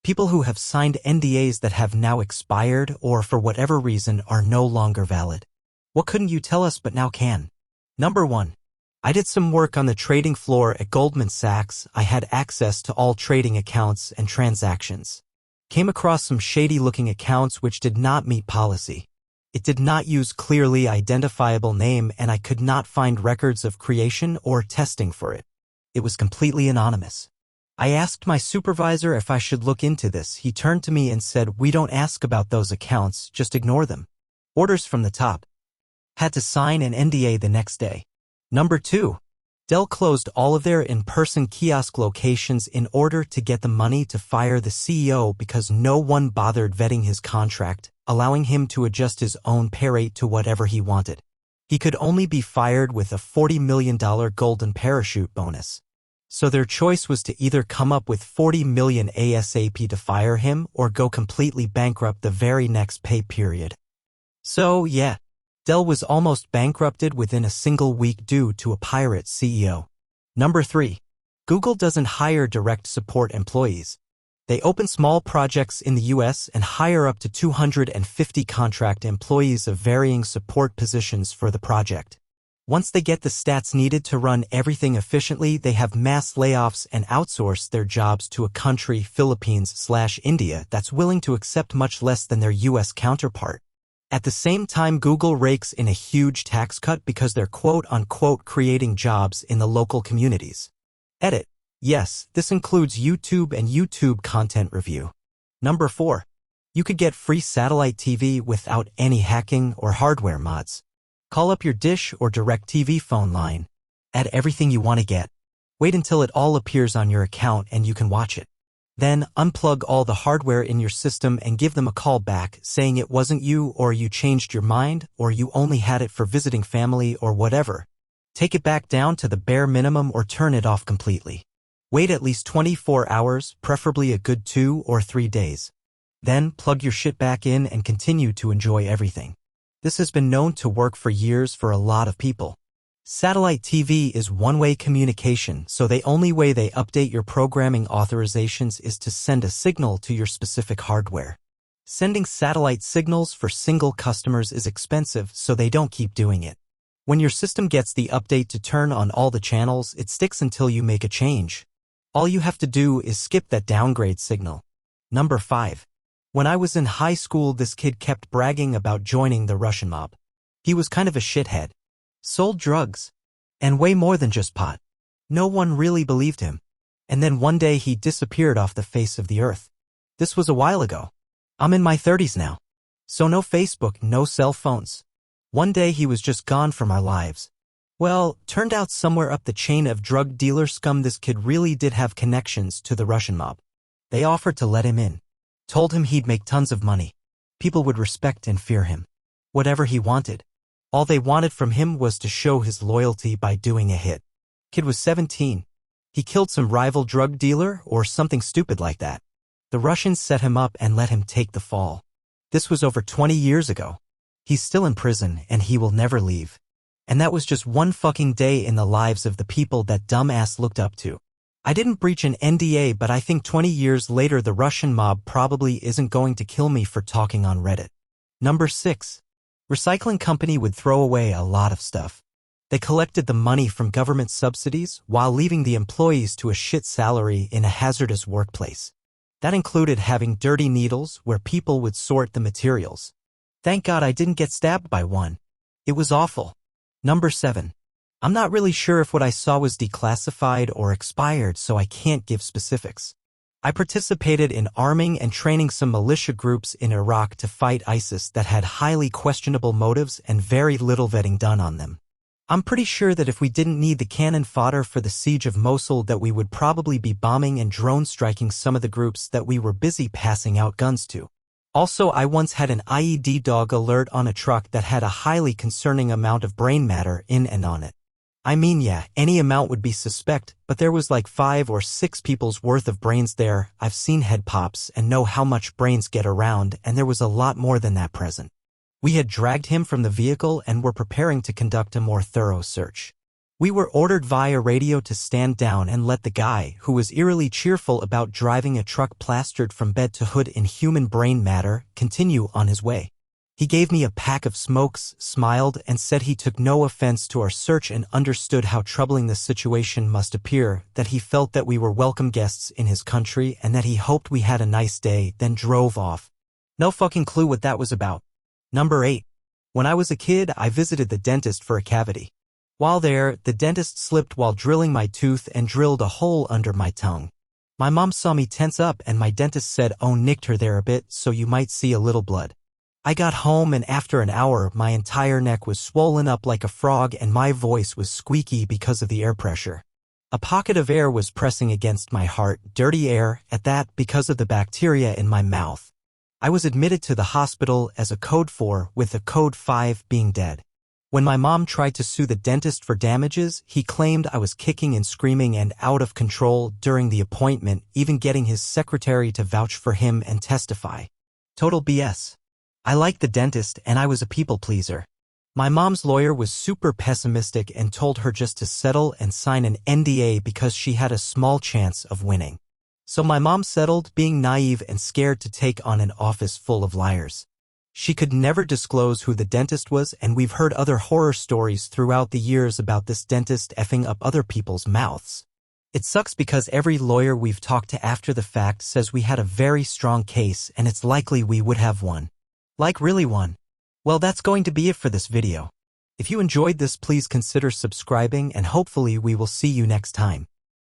People who have signed NDAs that have now expired or for whatever reason are no longer valid. What couldn't you tell us but now can? Number 1. I did some work on the trading floor at Goldman Sachs. I had access to all trading accounts and transactions. Came across some shady-looking accounts which did not meet policy. It did not use clearly identifiable name and I could not find records of creation or testing for it. It was completely anonymous. I asked my supervisor if I should look into this. He turned to me and said, "We don't ask about those accounts, just ignore them." Orders from the top. Had to sign an NDA the next day. Number 2. Dell closed all of their in-person kiosk locations in order to get the money to fire the CEO because no one bothered vetting his contract, allowing him to adjust his own pay rate to whatever he wanted. He could only be fired with a $40 million golden parachute bonus. So their choice was to either come up with $40 million ASAP to fire him or go completely bankrupt the very next pay period. So, yeah. Dell was almost bankrupted within a single week due to a pirate CEO. Number 3. Google doesn't hire direct support employees. They open small projects in the US and hire up to 250 contract employees of varying support positions for the project. Once they get the stats needed to run everything efficiently, they have mass layoffs and outsource their jobs to a country, Philippines/India, that's willing to accept much less than their US counterpart. At the same time, Google rakes in a huge tax cut because they're quote-unquote creating jobs in the local communities. Edit. Yes, this includes YouTube and YouTube content review. Number 4. You could get free satellite TV without any hacking or hardware mods. Call up your Dish or DirecTV phone line. Add everything you want to get. Wait until it all appears on your account and you can watch it. Then, unplug all the hardware in your system and give them a call back saying it wasn't you or you changed your mind or you only had it for visiting family or whatever. Take it back down to the bare minimum or turn it off completely. Wait at least 24 hours, preferably a good 2 or 3 days. Then, plug your shit back in and continue to enjoy everything. This has been known to work for years for a lot of people. Satellite TV is one-way communication, so the only way they update your programming authorizations is to send a signal to your specific hardware. Sending satellite signals for single customers is expensive, so they don't keep doing it. When your system gets the update to turn on all the channels, it sticks until you make a change. All you have to do is skip that downgrade signal. Number 5. When I was in high school, this kid kept bragging about joining the Russian mob. He was kind of a shithead. Sold drugs. And way more than just pot. No one really believed him. And then one day he disappeared off the face of the earth. This was a while ago. I'm in my 30s now. So no Facebook, no cell phones. One day he was just gone from our lives. Well, turned out somewhere up the chain of drug dealer scum this kid really did have connections to the Russian mob. They offered to let him in. Told him he'd make tons of money. People would respect and fear him. Whatever he wanted. All they wanted from him was to show his loyalty by doing a hit. Kid was 17. He killed some rival drug dealer or something stupid like that. The Russians set him up and let him take the fall. This was over 20 years ago. He's still in prison and he will never leave. And that was just one fucking day in the lives of the people that dumbass looked up to. I didn't breach an NDA, but I think 20 years later the Russian mob probably isn't going to kill me for talking on Reddit. Number 6. Recycling company would throw away a lot of stuff. They collected the money from government subsidies while leaving the employees to a shit salary in a hazardous workplace. That included having dirty needles where people would sort the materials. Thank God I didn't get stabbed by one. It was awful. Number 7. I'm not really sure if what I saw was declassified or expired, so I can't give specifics. I participated in arming and training some militia groups in Iraq to fight ISIS that had highly questionable motives and very little vetting done on them. I'm pretty sure that if we didn't need the cannon fodder for the siege of Mosul, that we would probably be bombing and drone striking some of the groups that we were busy passing out guns to. Also, I once had an IED dog alert on a truck that had a highly concerning amount of brain matter in and on it. I mean, yeah, any amount would be suspect, but there was like 5 or 6 people's worth of brains there. I've seen head pops and know how much brains get around, and there was a lot more than that present. We had dragged him from the vehicle and were preparing to conduct a more thorough search. We were ordered via radio to stand down and let the guy, who was eerily cheerful about driving a truck plastered from bed to hood in human brain matter, continue on his way. He gave me a pack of smokes, smiled, and said he took no offense to our search and understood how troubling the situation must appear, that he felt that we were welcome guests in his country and that he hoped we had a nice day, then drove off. No fucking clue what that was about. Number 8. When I was a kid, I visited the dentist for a cavity. While there, the dentist slipped while drilling my tooth and drilled a hole under my tongue. My mom saw me tense up and my dentist said, "Oh, nicked her there a bit, so you might see a little blood." I got home and after an hour, my entire neck was swollen up like a frog and my voice was squeaky because of the air pressure. A pocket of air was pressing against my heart, dirty air, at that, because of the bacteria in my mouth. I was admitted to the hospital as a code 4, with a code 5 being dead. When my mom tried to sue the dentist for damages, he claimed I was kicking and screaming and out of control during the appointment, even getting his secretary to vouch for him and testify. Total BS. I liked the dentist and I was a people pleaser. My mom's lawyer was super pessimistic and told her just to settle and sign an NDA because she had a small chance of winning. So my mom settled, being naive and scared to take on an office full of liars. She could never disclose who the dentist was, and we've heard other horror stories throughout the years about this dentist effing up other people's mouths. It sucks because every lawyer we've talked to after the fact says we had a very strong case and it's likely we would have won. Like really won. Well, that's going to be it for this video. If you enjoyed this, please consider subscribing and hopefully we will see you next time.